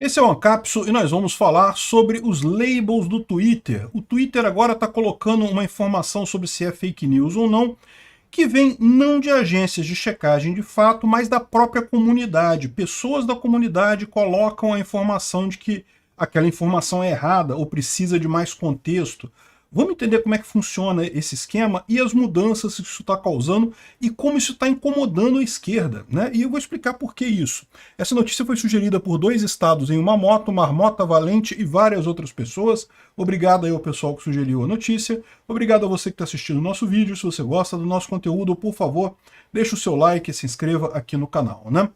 Esse é o Ancapsu e nós vamos falar sobre os labels do Twitter. O Twitter agora está colocando uma informação sobre se é fake news ou não, que vem não de agências de checagem de fato, mas da própria comunidade. Pessoas da comunidade colocam a informação de que aquela informação é errada ou precisa de mais contexto. Vamos entender como é que funciona esse esquema e as mudanças que isso está causando e como isso está incomodando a esquerda, né? E eu vou explicar por que isso. Essa notícia foi sugerida por 2 estados em uma moto, Marmota Valente e várias outras pessoas. Obrigado aí ao pessoal que sugeriu a notícia. Obrigado a você que está assistindo o nosso vídeo. Se você gosta do nosso conteúdo, por favor, deixe o seu like e se inscreva aqui no canal, né?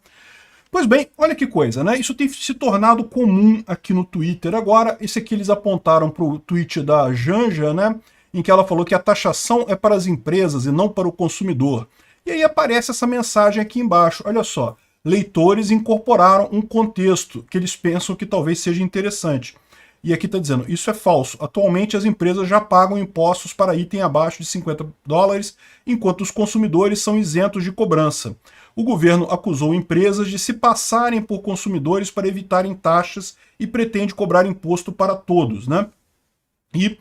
Pois bem, olha que coisa, né? Isso tem se tornado comum aqui no Twitter agora. Esse aqui eles apontaram para o tweet da Janja, né? Em que ela falou que a taxação é para as empresas e não para o consumidor. E aí aparece essa mensagem aqui embaixo. Olha só, leitores incorporaram um contexto que eles pensam que talvez seja interessante. E aqui está dizendo, isso é falso. Atualmente as empresas já pagam impostos para item abaixo de $50, enquanto os consumidores são isentos de cobrança. O governo acusou empresas de se passarem por consumidores para evitarem taxas e pretende cobrar imposto para todos, né? E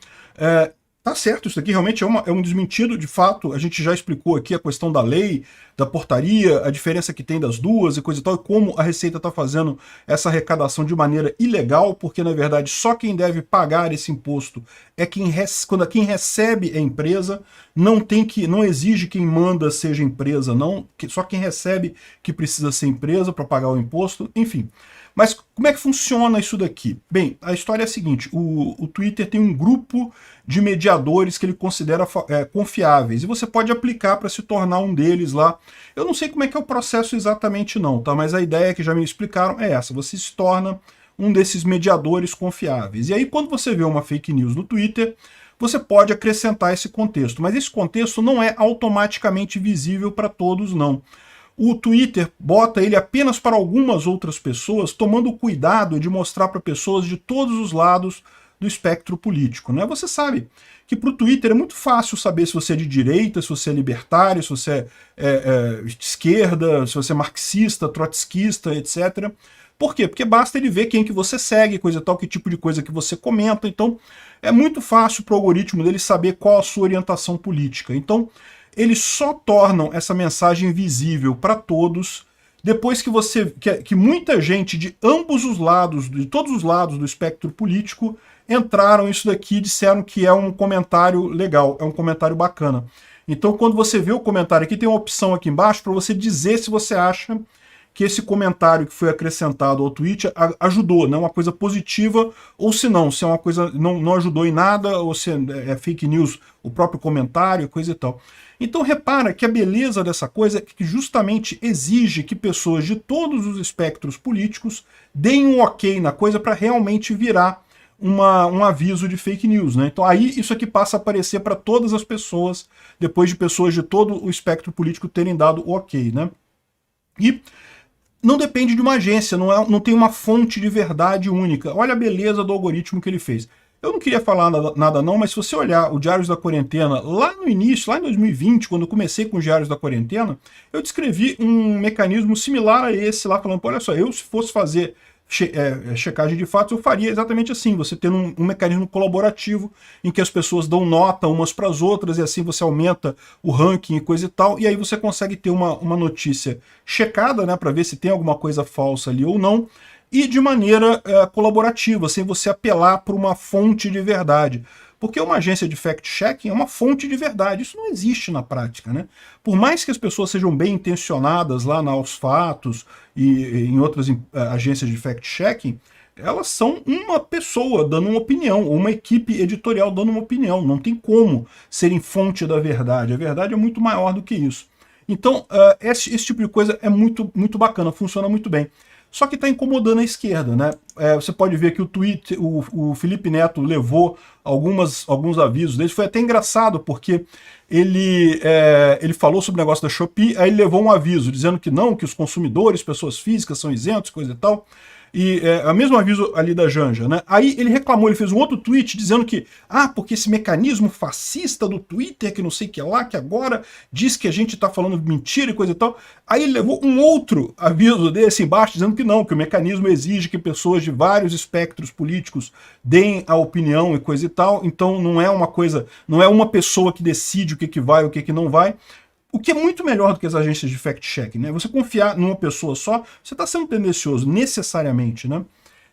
tá certo, isso aqui realmente é um desmentido, de fato. A gente já explicou aqui a questão da lei, da portaria, a diferença que tem das duas e coisa e tal, e como a Receita está fazendo essa arrecadação de maneira ilegal, porque na verdade só quem deve pagar esse imposto é quem recebe a empresa, não exige quem manda seja empresa, não, só quem recebe que precisa ser empresa para pagar o imposto, enfim. Mas como é que funciona isso daqui? Bem, a história é a seguinte, o Twitter tem um grupo de mediadores que ele considera confiáveis, e você pode aplicar para se tornar um deles lá. Eu não sei como é que é o processo exatamente não, tá? Mas a ideia que já me explicaram é essa, você se torna um desses mediadores confiáveis. E aí quando você vê uma fake news no Twitter, você pode acrescentar esse contexto, mas esse contexto não é automaticamente visível para todos não. O Twitter bota ele apenas para algumas outras pessoas, tomando cuidado de mostrar para pessoas de todos os lados do espectro político, né? Você sabe que para o Twitter é muito fácil saber se você é de direita, se você é libertário, se você é de esquerda, se você é marxista, trotskista, etc. Por quê? Porque basta ele ver quem que você segue, coisa e tal, que tipo de coisa que você comenta. Então é muito fácil para o algoritmo dele saber qual a sua orientação política. Então eles só tornam essa mensagem visível para todos depois que muita gente de ambos os lados, de todos os lados do espectro político, entraram isso daqui e disseram que é um comentário legal, é um comentário bacana. Então quando você vê o comentário aqui, tem uma opção aqui embaixo para você dizer se você acha que esse comentário que foi acrescentado ao tweet ajudou, né, uma coisa positiva, ou se não, se é uma coisa não ajudou em nada, ou se é fake news, o próprio comentário, coisa e tal. Então repara que a beleza dessa coisa é que justamente exige que pessoas de todos os espectros políticos deem um ok na coisa para realmente virar um aviso de fake news, né? Então aí isso aqui passa a aparecer para todas as pessoas, depois de pessoas de todo o espectro político terem dado o ok, né? E não depende de uma agência, não tem uma fonte de verdade única. Olha a beleza do algoritmo que ele fez. Eu não queria falar nada não, mas se você olhar o Diários da Quarentena, lá no início, lá em 2020, quando eu comecei com os Diários da Quarentena, eu descrevi um mecanismo similar a esse lá, falando, olha só, eu se fosse fazer checagem de fatos, eu faria exatamente assim, você tendo um mecanismo colaborativo em que as pessoas dão nota umas para as outras e assim você aumenta o ranking e coisa e tal, e aí você consegue ter uma notícia checada, né, para ver se tem alguma coisa falsa ali ou não, e de maneira colaborativa, sem você apelar para uma fonte de verdade. Porque uma agência de fact-checking é uma fonte de verdade. Isso não existe na prática, né? Por mais que as pessoas sejam bem intencionadas lá na Aos Fatos e em outras agências de fact-checking, elas são uma pessoa dando uma opinião, ou uma equipe editorial dando uma opinião. Não tem como serem fonte da verdade. A verdade é muito maior do que isso. Então, esse tipo de coisa é muito bacana, funciona muito bem. Só que está incomodando a esquerda, né? Você pode ver que o Felipe Neto levou alguns avisos deles. Foi até engraçado, porque ele falou sobre o negócio da Shopee, aí ele levou um aviso dizendo que não, que os consumidores, pessoas físicas, são isentos, coisa e tal. E o mesmo aviso ali da Janja, né? Aí ele reclamou, ele fez um outro tweet dizendo que, porque esse mecanismo fascista do Twitter, que não sei o que lá, que agora diz que a gente tá falando mentira e coisa e tal. Aí ele levou um outro aviso desse embaixo, dizendo que não, que o mecanismo exige que pessoas de vários espectros políticos deem a opinião e coisa e tal, então não é uma coisa, não é uma pessoa que decide o que vai e o que não vai. O que é muito melhor do que as agências de fact-checking, né? Você confiar numa pessoa só, você está sendo tendencioso, necessariamente, né?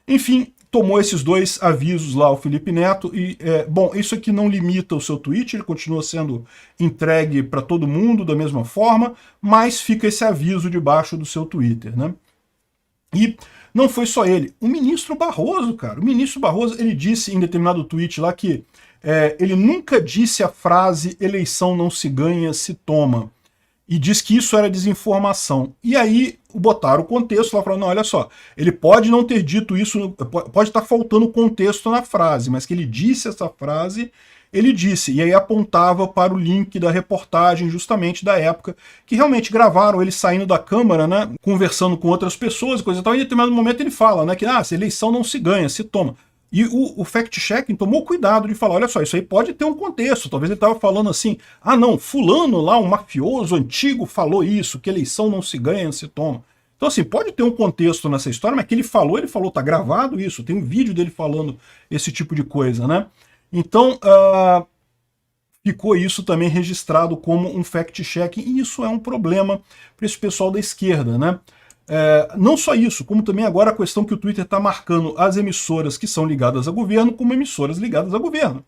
Enfim, tomou esses dois avisos lá o Felipe Neto e, bom, isso aqui não limita o seu tweet, ele continua sendo entregue para todo mundo da mesma forma, mas fica esse aviso debaixo do seu Twitter, né? E não foi só ele, o ministro Barroso, cara, o ministro Barroso, ele disse em determinado tweet lá que ele nunca disse a frase eleição não se ganha, se toma. E diz que isso era desinformação. E aí botaram o contexto lá, falando, não, olha só, ele pode não ter dito isso, pode estar faltando contexto na frase, mas que ele disse essa frase, ele disse. E aí apontava para o link da reportagem justamente da época, que realmente gravaram ele saindo da Câmara, né, conversando com outras pessoas e coisa e tal, e em determinado momento ele fala, né, que essa eleição não se ganha, se toma. E o fact-checking tomou cuidado de falar, olha só, isso aí pode ter um contexto. Talvez ele estava falando assim, não, fulano lá, um mafioso antigo, falou isso, que eleição não se ganha, se toma. Então assim, pode ter um contexto nessa história, mas que ele falou, tá gravado isso, tem um vídeo dele falando esse tipo de coisa, né? Então, ficou isso também registrado como um fact-checking, e isso é um problema para esse pessoal da esquerda, né? Não só isso, como também agora a questão que o Twitter está marcando as emissoras que são ligadas ao governo como emissoras ligadas ao governo.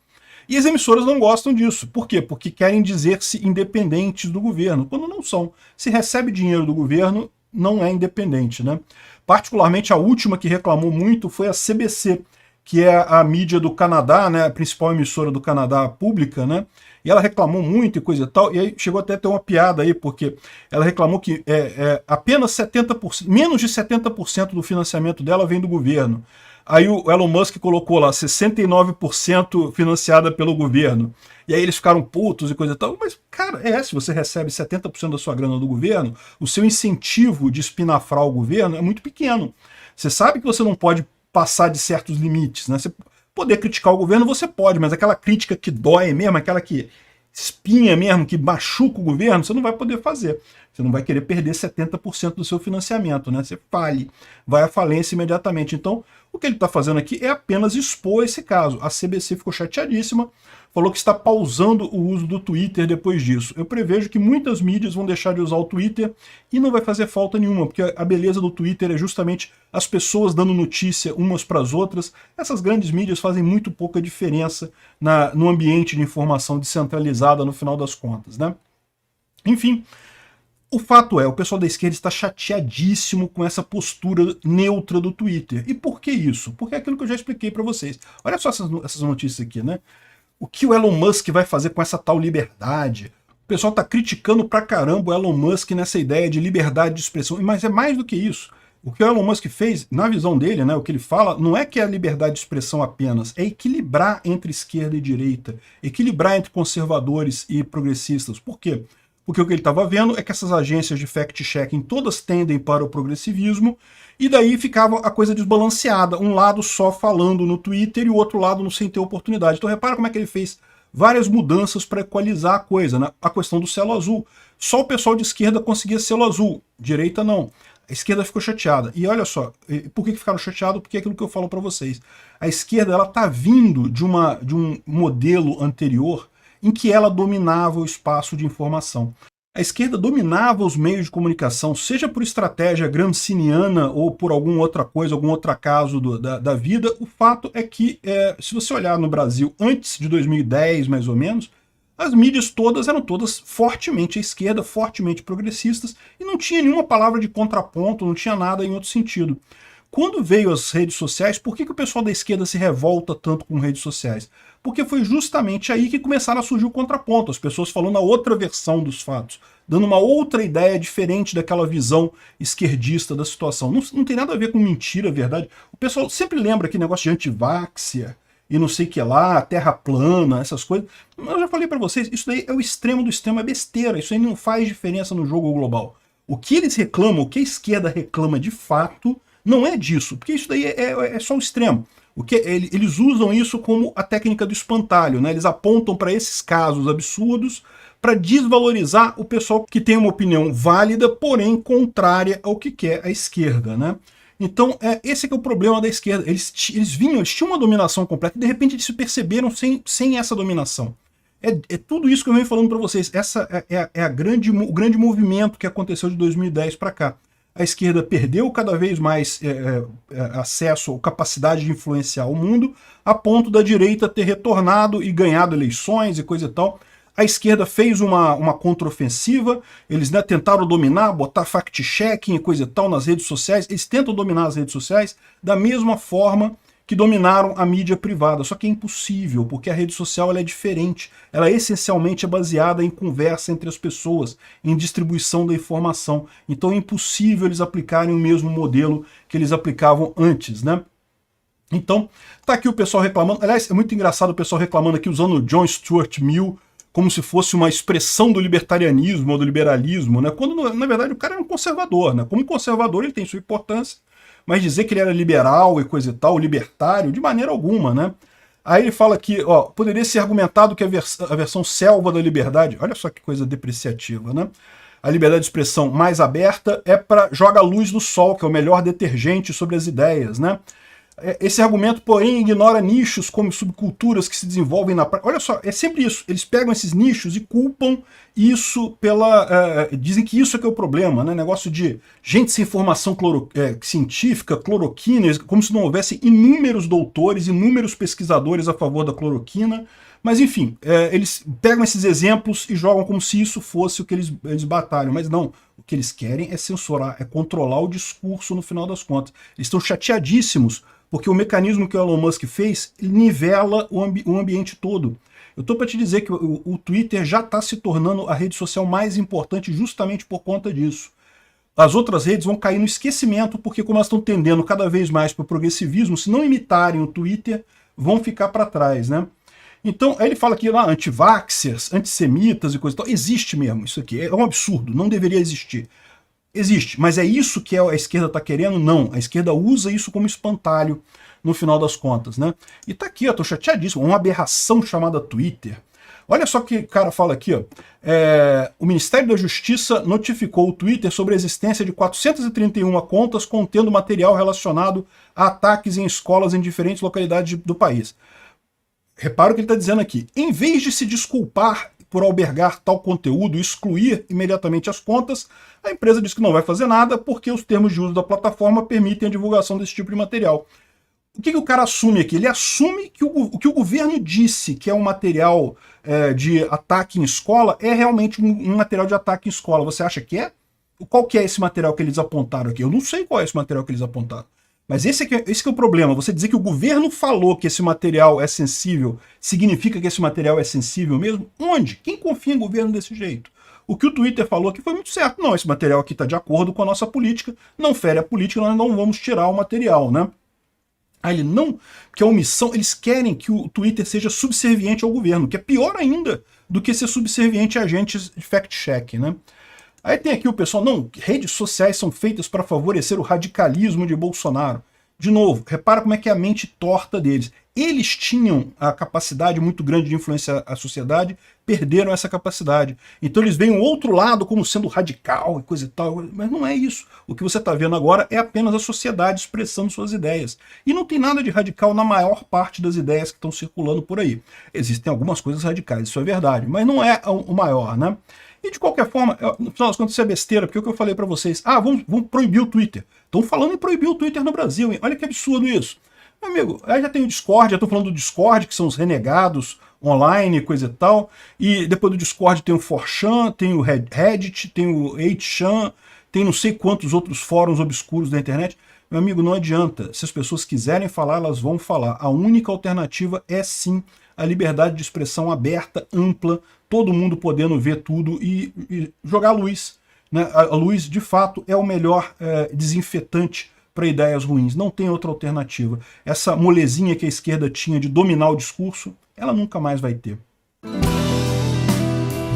E as emissoras não gostam disso. Por quê? Porque querem dizer-se independentes do governo, quando não são. Se recebe dinheiro do governo, não é independente, né? Particularmente a última que reclamou muito foi a CBC, que é a mídia do Canadá, né, a principal emissora do Canadá pública, né? E ela reclamou muito e coisa e tal, e aí chegou até a ter uma piada aí, porque ela reclamou que apenas 70%, menos de 70% do financiamento dela vem do governo. Aí o Elon Musk colocou lá 69% financiada pelo governo. E aí eles ficaram putos e coisa e tal. Mas, cara, se você recebe 70% da sua grana do governo, o seu incentivo de espinafrar o governo é muito pequeno. Você sabe que você não pode passar de certos limites, né? Você poder criticar o governo, você pode, mas aquela crítica que dói mesmo, aquela que espinha mesmo, que machuca o governo, você não vai poder fazer. Você não vai querer perder 70% do seu financiamento, né? Você fale, vai à falência imediatamente. Então, o que ele está fazendo aqui é apenas expor esse caso. A CBC ficou chateadíssima, falou que está pausando o uso do Twitter depois disso. Eu prevejo que muitas mídias vão deixar de usar o Twitter e não vai fazer falta nenhuma, porque a beleza do Twitter é justamente as pessoas dando notícia umas para as outras. Essas grandes mídias fazem muito pouca diferença no ambiente de informação descentralizada no final das contas, né? Enfim, o fato é, o pessoal da esquerda está chateadíssimo com essa postura neutra do Twitter. E por que isso? Porque é aquilo que eu já expliquei para vocês. Olha só essas notícias aqui, né? O que o Elon Musk vai fazer com essa tal liberdade? O pessoal está criticando pra caramba o Elon Musk nessa ideia de liberdade de expressão, mas é mais do que isso. O que o Elon Musk fez, na visão dele, né, o que ele fala, não é que é a liberdade de expressão apenas, é equilibrar entre esquerda e direita, equilibrar entre conservadores e progressistas. Por quê? Porque o que ele estava vendo é que essas agências de fact-checking todas tendem para o progressivismo, e daí ficava a coisa desbalanceada, um lado só falando no Twitter e o outro lado não sem ter oportunidade. Então repara como é que ele fez várias mudanças para equalizar a coisa, né? A questão do selo azul. Só o pessoal de esquerda conseguia selo azul, direita não. A esquerda ficou chateada. E olha só, por que ficaram chateados? Porque é aquilo que eu falo para vocês. A esquerda ela está vindo de um modelo anterior em que ela dominava o espaço de informação. A esquerda dominava os meios de comunicação, seja por estratégia gramsciana ou por alguma outra coisa, algum outro acaso da vida. O fato é que, se você olhar no Brasil antes de 2010, mais ou menos, as mídias todas eram todas fortemente à esquerda, fortemente progressistas, e não tinha nenhuma palavra de contraponto, não tinha nada em outro sentido. Quando veio as redes sociais, por que o pessoal da esquerda se revolta tanto com redes sociais? Porque foi justamente aí que começaram a surgir o contraponto, as pessoas falando a outra versão dos fatos, dando uma outra ideia diferente daquela visão esquerdista da situação. Não tem nada a ver com mentira, verdade. O pessoal sempre lembra aquele negócio de antiváxia e não sei o que lá, terra plana, essas coisas. Eu já falei para vocês, isso daí é o extremo do extremo, é besteira, isso aí não faz diferença no jogo global. O que eles reclamam, o que a esquerda reclama de fato, Não é disso, porque isso daí é só o extremo. Eles usam isso como a técnica do espantalho, né? Eles apontam para esses casos absurdos para desvalorizar o pessoal que tem uma opinião válida, porém contrária ao que quer a esquerda, né? Então, esse que é o problema da esquerda. Eles tinham uma dominação completa e de repente eles se perceberam sem essa dominação. É tudo isso que eu venho falando para vocês. Essa o grande movimento que aconteceu de 2010 para cá. A esquerda perdeu cada vez mais acesso ou capacidade de influenciar o mundo, a ponto da direita ter retornado e ganhado eleições e coisa e tal. A esquerda fez uma contraofensiva, eles, né, tentaram dominar, botar fact-checking e coisa e tal nas redes sociais. Eles tentam dominar as redes sociais da mesma forma que dominaram a mídia privada, só que é impossível, porque a rede social ela é diferente. Ela essencialmente é baseada em conversa entre as pessoas, em distribuição da informação. Então é impossível eles aplicarem o mesmo modelo que eles aplicavam antes, né? Então, tá aqui o pessoal reclamando. Aliás, é muito engraçado o pessoal reclamando aqui usando o John Stuart Mill como se fosse uma expressão do libertarianismo ou do liberalismo, né? Quando, na verdade, o cara é um conservador, né? Como conservador, ele tem sua importância, mas dizer que ele era liberal e coisa e tal, libertário, de maneira alguma, né? Aí ele fala que, ó, poderia ser argumentado que a versão selva da liberdade, olha só que coisa depreciativa, né? A liberdade de expressão mais aberta é para joga a luz do sol, que é o melhor detergente sobre as ideias, né? Esse argumento, porém, ignora nichos como subculturas que se desenvolvem na prática. Olha só, é sempre isso. Eles pegam esses nichos e culpam isso pela... dizem que isso é que é o problema, né? Negócio de gente sem formação científica, cloroquina, como se não houvesse inúmeros doutores, inúmeros pesquisadores a favor da cloroquina. Mas, enfim, eles pegam esses exemplos e jogam como se isso fosse o que eles batalham. Mas não, o que eles querem é censurar, é controlar o discurso no final das contas. Eles estão chateadíssimos porque o mecanismo que o Elon Musk fez nivela o ambiente todo. Eu estou para te dizer que o Twitter já está se tornando a rede social mais importante justamente por conta disso. As outras redes vão cair no esquecimento porque, como elas estão tendendo cada vez mais para o progressivismo, se não imitarem o Twitter, vão ficar para trás, né? Então, aí ele fala aqui lá, anti-vaxxers, antissemitas e coisa e tal. Existe mesmo isso aqui, é um absurdo, não deveria existir. Existe, mas é isso que a esquerda está querendo? Não, a esquerda usa isso como espantalho no final das contas, né? E tá aqui, eu tô chateadíssimo, uma aberração chamada Twitter. Olha só que o cara fala aqui, ó. O Ministério da Justiça notificou o Twitter sobre a existência de 431 contas contendo material relacionado a ataques em escolas em diferentes localidades do país. Repara o que ele está dizendo aqui. Em vez de se desculpar por albergar tal conteúdo e excluir imediatamente as contas, a empresa diz que não vai fazer nada porque os termos de uso da plataforma permitem a divulgação desse tipo de material. O que o cara assume aqui? Ele assume que o que o governo disse que é um material de ataque em escola é realmente um material de ataque em escola. Você acha que é? Qual que é esse material que eles apontaram aqui? Eu não sei qual é esse material que eles apontaram. Mas esse que é o problema. Você dizer que o governo falou que esse material é sensível, significa que esse material é sensível mesmo? Onde? Quem confia em governo desse jeito? O que o Twitter falou aqui foi muito certo. Não, esse material aqui está de acordo com a nossa política, não fere a política, nós não vamos tirar o material, né? Aí ele não, que a omissão, eles querem que o Twitter seja subserviente ao governo, que é pior ainda do que ser subserviente a agentes de fact-check, né? Aí tem aqui o pessoal, não, redes sociais são feitas para favorecer o radicalismo de Bolsonaro. De novo, repara como é que é a mente torta deles. Eles tinham a capacidade muito grande de influenciar a sociedade, perderam essa capacidade. Então eles veem o outro lado como sendo radical e coisa e tal, mas não é isso. O que você está vendo agora é apenas a sociedade expressando suas ideias. E não tem nada de radical na maior parte das ideias que estão circulando por aí. Existem algumas coisas radicais, isso é verdade, mas não é o maior, né? E de qualquer forma, no final das contas isso é besteira, porque é o que eu falei para vocês, vamos proibir o Twitter. Estão falando em proibir o Twitter no Brasil, hein? Olha que absurdo isso. Meu amigo, aí já tem o Discord, já estou falando do Discord, que são os renegados online, coisa e tal, e depois do Discord tem o 4chan, tem o Reddit, tem o 8chan, tem não sei quantos outros fóruns obscuros da internet. Meu amigo, não adianta. Se as pessoas quiserem falar, elas vão falar. A única alternativa é sim a liberdade de expressão aberta, ampla, todo mundo podendo ver tudo e jogar luz, né? A luz, de fato, é o melhor desinfetante para ideias ruins. Não tem outra alternativa. Essa molezinha que a esquerda tinha de dominar o discurso, ela nunca mais vai ter.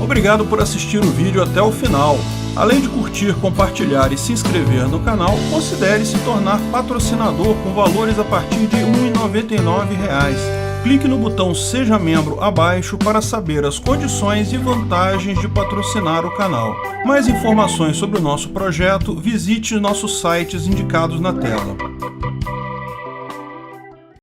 Obrigado por assistir o vídeo até o final. Além de curtir, compartilhar e se inscrever no canal, considere se tornar patrocinador com valores a partir de R$ 1,99. Clique no botão Seja Membro abaixo para saber as condições e vantagens de patrocinar o canal. Mais informações sobre o nosso projeto, visite nossos sites indicados na tela.